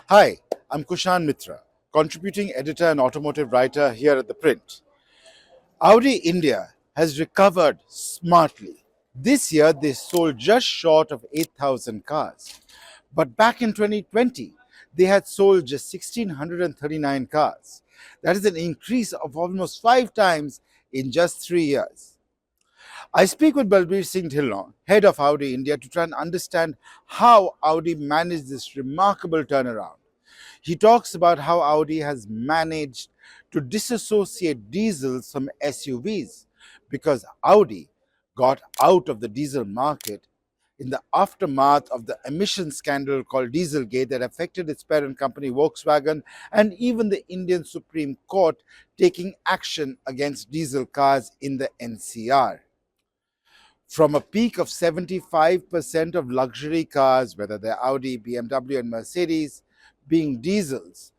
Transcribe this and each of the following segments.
Hi, I'm Kushan Mitra, contributing editor and automotive writer here at ThePrint. Audi India has recovered smartly. This year, they sold just short of 8,000 cars. But back in 2020, they had sold just 1,639 cars. That is an increase of almost 5 times in just 3 years. I speak with Balbir Singh Dhillon, head of Audi India, to try and understand how Audi managed this remarkable turnaround. He talks about how Audi has managed to disassociate diesels from SUVs because Audi got out of the diesel market in the aftermath of the emission scandal called Dieselgate that affected its parent company Volkswagen and even the Indian Supreme Court taking action against diesel cars in the NCR. From a peak of 75% of luxury cars, whether they're Audi, BMW, and Mercedes, being diesels,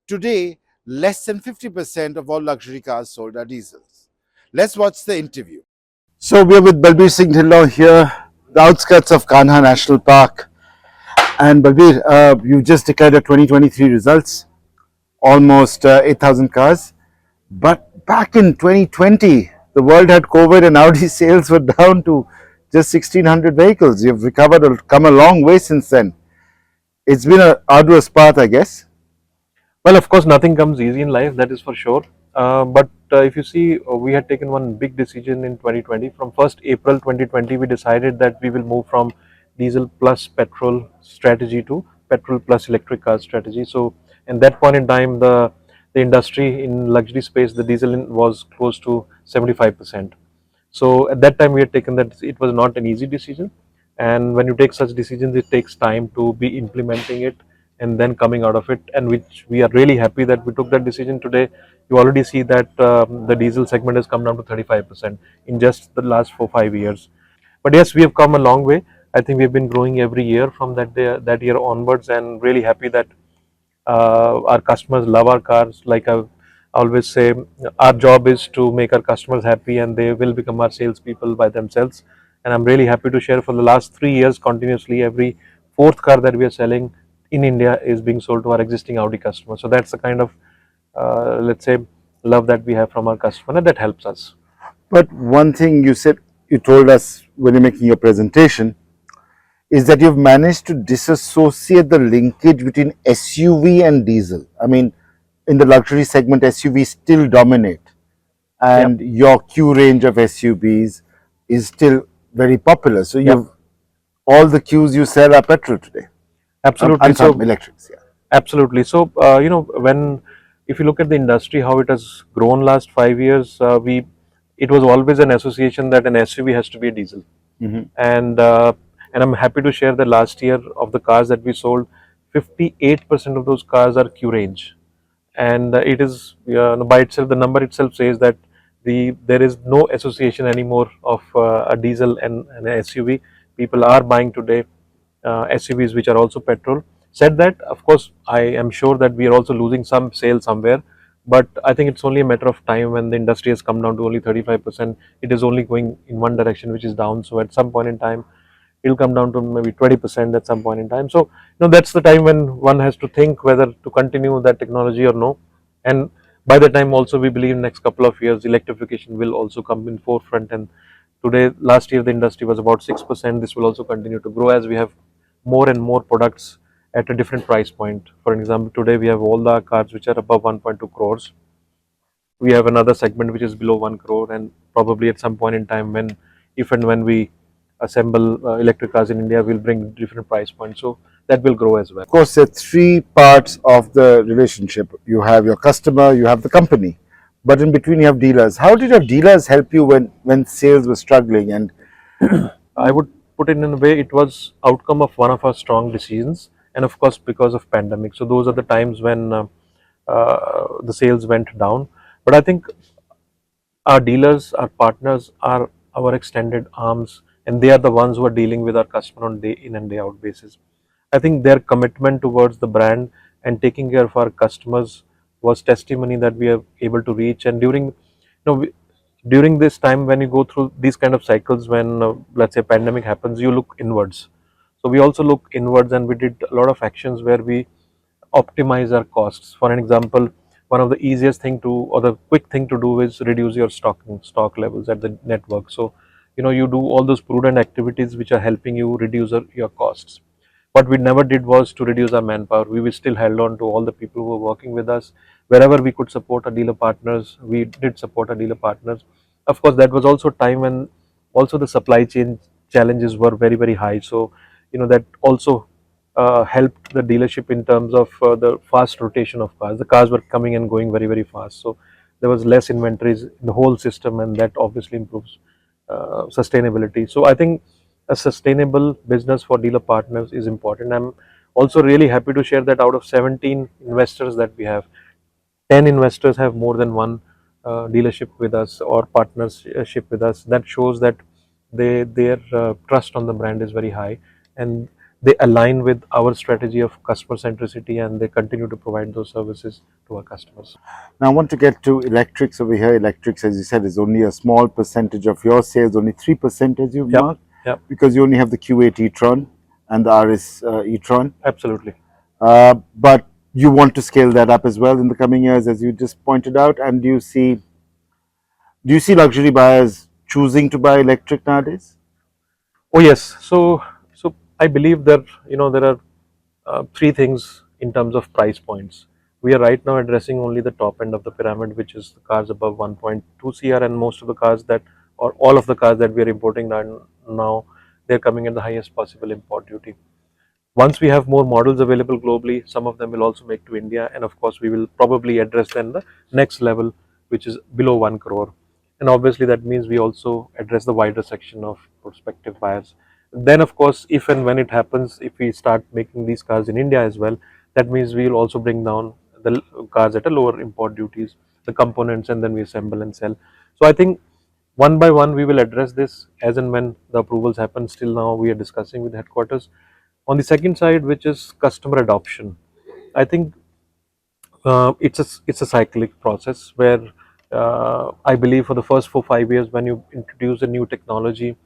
today less than 50% of all luxury cars sold are diesels. Let's watch the interview. So we're with Balbir Singh Dhillon here, the outskirts of Kanha National Park. And Balbir, you just declared your 2023 results, almost 8,000 cars. But back in 2020, the world had COVID and Audi sales were down to just 1,600 vehicles. You've recovered, come a long way since then. It's been an arduous path, I guess. Well, of course, nothing comes easy in life, that is for sure. But if you see, we had taken one big decision in 2020. From 1st April 2020, we decided that we will move from diesel plus petrol strategy to petrol plus electric car strategy. So, in that point in time, the industry in luxury space, the diesel was close to 75%. So, at that time, we had taken that it was not an easy decision. And when you take such decisions, it takes time to be implementing it and then coming out of it, and which we are really happy that we took that decision today. You already see that the diesel segment has come down to 35% in just the last 4 5 years. But yes, we have come a long way. I think we've been growing every year from that year onwards, and really happy that our customers love our cars. Like I always say, our job is to make our customers happy, and they will become our salespeople by themselves. And I'm really happy to share, for the last 3 years continuously, every fourth car that we are selling in India is being sold to our existing Audi customers. So that's the kind of, let's say, love that we have from our customer, and that helps us. But one thing you said, you told us when you're making your presentation, is that you've managed to disassociate the linkage between SUV and diesel. I mean, in the luxury segment, SUVs still dominate, Yep. and your Q range of SUVs is still very popular. So Yep. you've all the Qs you sell are petrol today, Absolutely. and some So electrics. Yeah. absolutely. So, when if you look at the industry, how it has grown last 5 years, it was always an association that an SUV has to be a diesel, Mhm. and I'm happy to share that last year, of the cars that we sold, 58% of those cars are Q range, and it is, by itself, the number itself says that there is no association anymore of a diesel and an SUV. People are buying today SUVs which are also petrol. Said that, of course, I am sure that we are also losing some sales somewhere, but I think it's only a matter of time. When the industry has come down to only 35%, it is only going in one direction, which is down. So at some point in time, it'll come down to maybe 20% at some point in time. So, that's the time when one has to think whether to continue that technology or no. And by the time also, we believe next couple of years, electrification will also come in forefront. And today, last year, the industry was about 6%. This will also continue to grow as we have more and more products at a different price point. For example, today we have all the cars which are above 1.2 crores. We have another segment which is below 1 crore, and probably at some point in time, when, if and when we assemble electric cars in India, we'll bring different price points. So that will grow as well. Of course, there are three parts of the relationship. You have your customer, you have the company, but in between you have dealers. How did your dealers help you when sales were struggling? And I would put it in a way, it was outcome of one of our strong decisions, and of course because of pandemic. So those are the times when the sales went down. But I think our dealers, our partners, are our extended arms, and they are the ones who are dealing with our customer on day in and day out basis. I think their commitment towards the brand and taking care of our customers was testimony that we are able to reach. And during this time, when you go through these kind of cycles, when let's say pandemic happens, you look inwards. So we also look inwards, and we did a lot of actions where we optimize our costs. For an example, one of the easiest thing to, or the quick thing to do, is reduce your stock levels at the network. So you do all those prudent activities which are helping you reduce your costs. What we never did was to reduce our manpower. We still held on to all the people who were working with us. Wherever we could support our dealer partners, we did support our dealer partners. Of course, that was also time when also the supply chain challenges were very, very high. So that also helped the dealership in terms of the fast rotation of cars. The cars were coming and going very, very fast. So there was less inventories in the whole system, and that obviously improves sustainability. So I think a sustainable business for dealer partners is important. I'm also really happy to share that out of 17 investors that we have, 10 investors have more than one dealership with us or partnership with us. That shows that their trust on the brand is very high, and they align with our strategy of customer centricity, and they continue to provide those services to our customers. Now, I want to get to electrics over here. Electrics, as you said, is only a small percentage of your sales, only 3% as you've Yep, marked, yep, because you only have the Q8 e-tron and the RS e-tron. absolutely. But you want to scale that up as well in the coming years, as you just pointed out. And do you see luxury buyers choosing to buy electric nowadays? Oh yes. So I believe that there are three things in terms of price points. We are right now addressing only the top end of the pyramid, which is the cars above 1.2 cr, and most of the cars that, or all of the cars that we are importing now, they're coming at the highest possible import duty. Once we have more models available globally, some of them will also make to India, and of course, we will probably address then the next level, which is below 1 crore. And obviously, that means we also address the wider section of prospective buyers. Then, of course, if and when it happens, if we start making these cars in India as well, that means we will also bring down the cars at a lower import duties, the components, and then we assemble and sell. So I think one by one we will address this as and when the approvals happen. Still now we are discussing with headquarters. On the second side, which is customer adoption, I think it's a cyclic process where I believe for the first 4 5 years, when you introduce a new technology,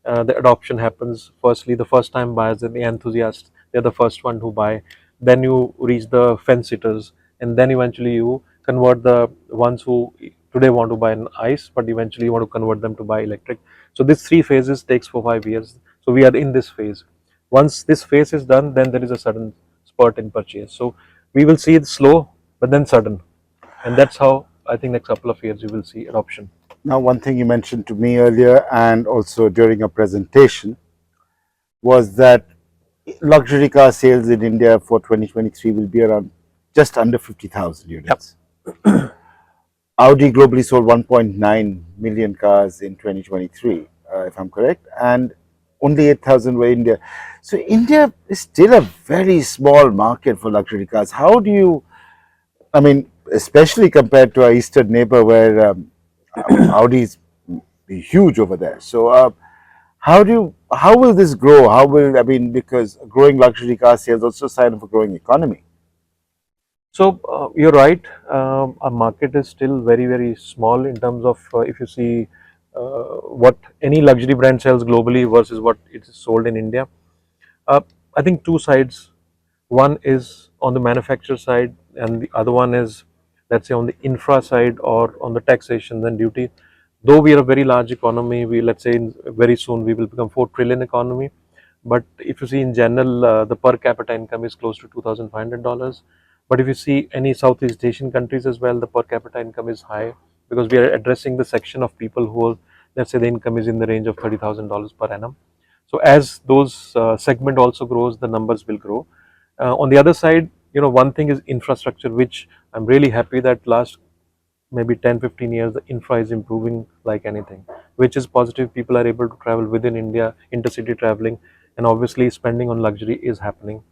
the adoption happens. Firstly, the first time buyers and the enthusiasts, they're the first one who buy. Then you reach the fence sitters, and then eventually you convert the ones who today want to buy an ICE, but eventually you want to convert them to buy electric. So these three phases takes 4 5 years. So we are in this phase. Once this phase is done, then there is a sudden spurt in purchase. So we will see it slow but then sudden, and that's how I think next couple of years you will see adoption. Now, one thing you mentioned to me earlier and also during a presentation was that luxury car sales in India for 2023 will be around just under 50,000 Yep. units. Audi globally sold 1.9 million cars in 2023, if I'm correct, and only 8,000 were India. So India is still a very small market for luxury cars. How do you, I mean, especially compared to our eastern neighbor where Audi is huge over there. So how will this grow? How will, I mean, because growing luxury car sales also a sign of a growing economy. So you're right. Our market is still very, very small in terms of if you see what any luxury brand sells globally versus what it is sold in India. Uh, I think two sides. One is on the manufacturer side, and the other one is, let's say, on the infra side or on the taxation and duty. Though we are a very large economy, we, let's say, very soon we will become 4 trillion economy. But if you see in general, the per capita income is close to $2,500. But if you see any Southeast Asian countries as well, the per capita income is high, because we are addressing the section of people who, let's say, the income is in the range of $30,000 per annum. So as those segment also grows, the numbers will grow. On the other side, one thing is infrastructure, which I'm really happy that last maybe 10 15 years the infra is improving like anything, which is positive. People are able to travel within India, intercity traveling, and obviously spending on luxury is happening.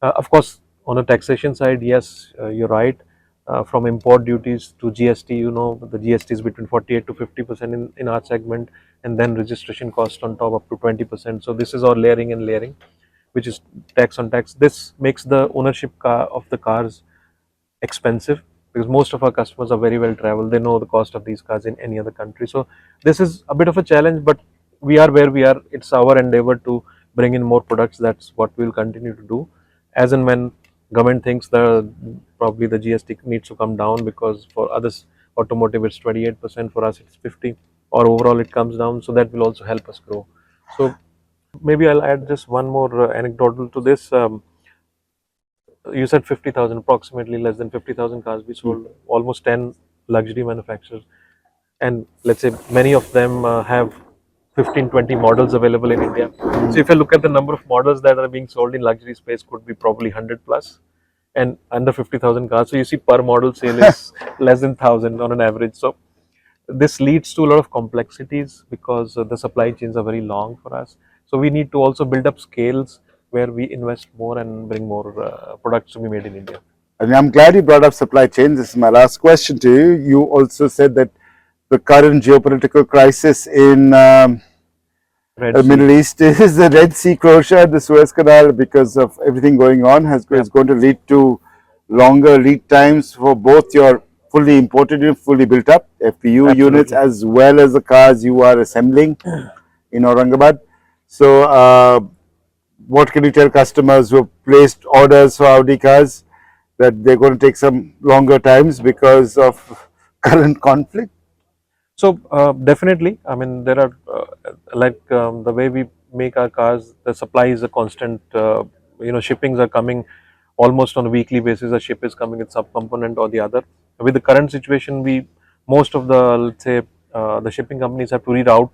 Of course, on the taxation side, yes, you're right. From import duties to GST, the GST is between 48 to 50% in our segment, and then registration cost on top up to 20%. So this is all layering and layering, which is tax on tax. This makes the ownership of the cars expensive, because most of our customers are very well traveled. They know the cost of these cars in any other country. So this is a bit of a challenge, but we are where we are. It's our endeavor to bring in more products. That's what we'll continue to do as and when government thinks probably the GST needs to come down, because for others automotive it's 28%, for us it's 50, or overall it comes down. So that will also help us grow. So maybe I'll add just one more anecdotal to this. You said 50,000, approximately less than 50,000 cars we sold, almost 10 luxury manufacturers, and let's say many of them have 15, 20 models available in India. So if I look at the number of models that are being sold in luxury space, could be probably 100 plus, and under 50,000 cars. So you see per model sale is less than 1,000 on an average. So this leads to a lot of complexities, because the supply chains are very long for us. So we need to also build up scales where we invest more and bring more products to be made in India. And I'm glad you brought up supply chain. This is my last question to you. You also said that the current geopolitical crisis in the Middle East is the Red Sea closure, the Suez Canal, because of everything going on, is going to lead to longer lead times for both your fully imported and fully built up FPU units, as well as the cars you are assembling in Aurangabad. So, what can you tell customers who have placed orders for Audi cars, that they're going to take some longer times because of current conflict? So definitely, I mean, there are the way we make our cars, the supply is a constant. Shippings are coming almost on a weekly basis. A ship is coming with sub component or the other. With the current situation, most of the, let's say, the shipping companies have to reroute,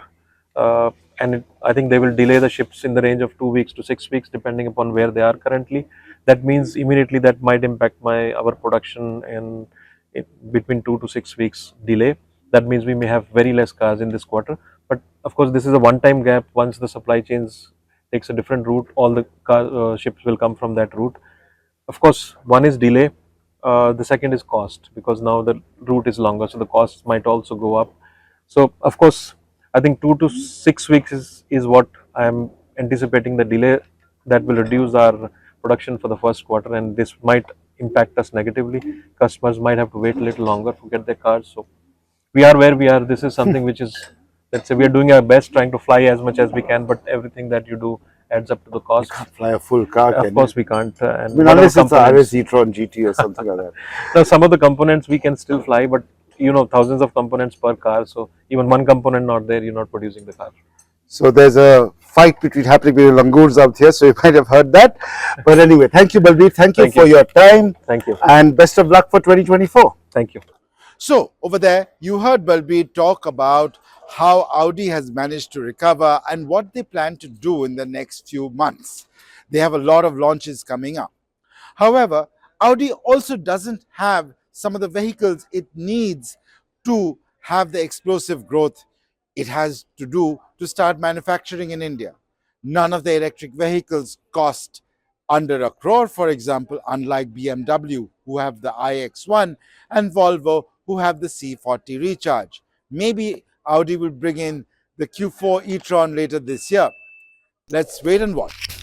and I think they will delay the ships in the range of 2 weeks to 6 weeks, depending upon where they are currently. That means immediately that might impact our production in between 2 to 6 weeks delay. That means we may have very less cars in this quarter. But of course, this is a one-time gap. Once the supply chains takes a different route, all the ships will come from that route. Of course, one is delay. The second is cost, because now the route is longer, so the costs might also go up. So of course, I think 2 to 6 weeks is what I am anticipating the delay. That will reduce our production for the first quarter, and this might impact us negatively. Customers might have to wait a little longer to get their cars. So we are where we are. This is something which is, let's say, we are doing our best, trying to fly as much as we can, but everything that you do adds up to the cost. You can't fly a full car, Of course, we can't. And I mean, unless it's a RS e-tron GT or something like that. Now, some of the components we can still fly, but thousands of components per car. So even one component not there, you're not producing the car. So there's a fight happening between langurs out here, so you might have heard that. But anyway, thank you, Balbir. Thank you for your time. Thank you. And best of luck for 2024. Thank you. So over there, you heard Balbir talk about how Audi has managed to recover and what they plan to do in the next few months. They have a lot of launches coming up. However, Audi also doesn't have some of the vehicles it needs to have the explosive growth it has to do to start manufacturing in India. None of the electric vehicles cost under a crore, for example, unlike BMW, who have the iX1, and Volvo, who have the C40 Recharge. Maybe Audi will bring in the Q4 e-tron later this year. Let's wait and watch.